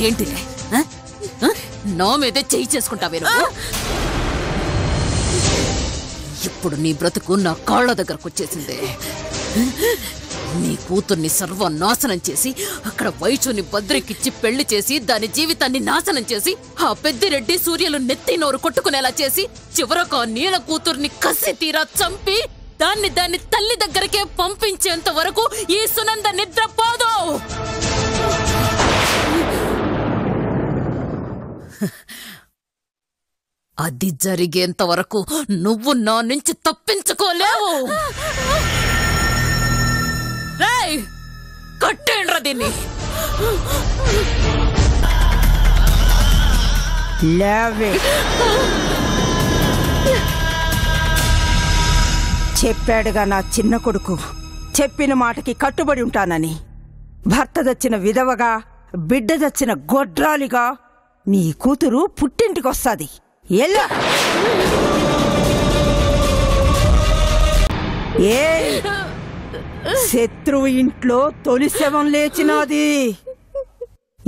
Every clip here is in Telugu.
ఏంటిలే నా మీదే చేయి చేసుకుంటావే నువ్వు? ఇప్పుడు నీ బ్రతుకు నా కాళ్ళ దగ్గరకు వచ్చేసిందే. నీ కూతుర్ని సర్వనాశనం చేసి అక్కడ వైచుని బద్రికిచ్చి పెళ్లి చేసి దాని జీవితాన్ని నాశనం చేసి ఆ పెద్దిరెడ్డి సూర్యలు నెత్తి నోరు కొట్టుకునేలా చేసి చివరకు ఆ నీల కూతుర్ని కసి తీరా చంపి దాన్ని తల్లి దగ్గరకే పంపించేంత వరకు ఈ సునంద నిద్రపోదు. అది జరిగేంత వరకు నువ్వు నా నుంచి తప్పించుకోలేవు. కట్టేండ్రా దీన్ని. చెప్పాడుగా నా చిన్న కొడుకు, చెప్పిన మాటకి కట్టుబడి ఉంటానని. భర్త దచ్చిన విధవగా, బిడ్డ దచ్చిన గొడ్రాలిగా నీ కూతురు పుట్టింటికొస్తాది. ఎలా ఏ శత్రువు ఇంట్లో తొలి శవం లేచినది.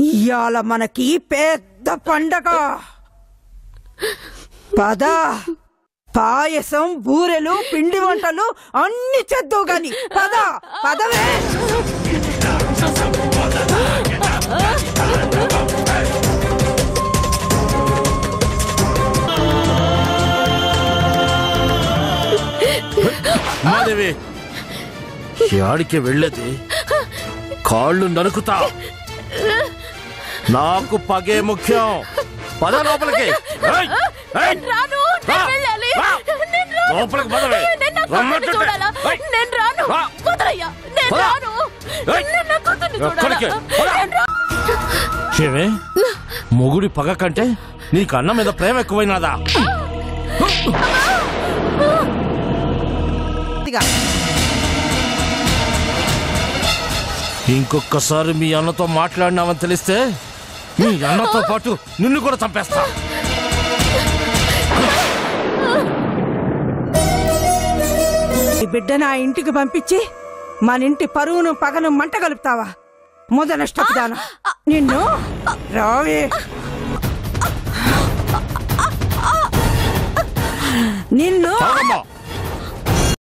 ఇయాల మనకి పెద్ద పండగ. పద, పాయసం, బూరెలు, పిండి వంటలు అన్ని చేద్దావు గాని పద పదవే. మాదేవి యాడికి వెళ్ళేది? కాళ్ళు నరుకుతా. నాకు పగే ముఖ్యం. పద లోపలికి. లోపలికి పదవే. మొగుడి పగ కంటే నీకు అన్న మీద ప్రేమ ఎక్కువైనదా? ఇంకొకసారి మీ అన్నతో మాట్లాడినామని తెలిస్తే మీ అన్నతో పాటు నిన్ను కూడా చంపేస్తా. ఈ బిడ్డను ఆ ఇంటికి పంపించి మన ఇంటి పరువును పగను మంట కలుపుతావా? మొదలష్టపుదాను నిన్ను. రావే. నిన్ను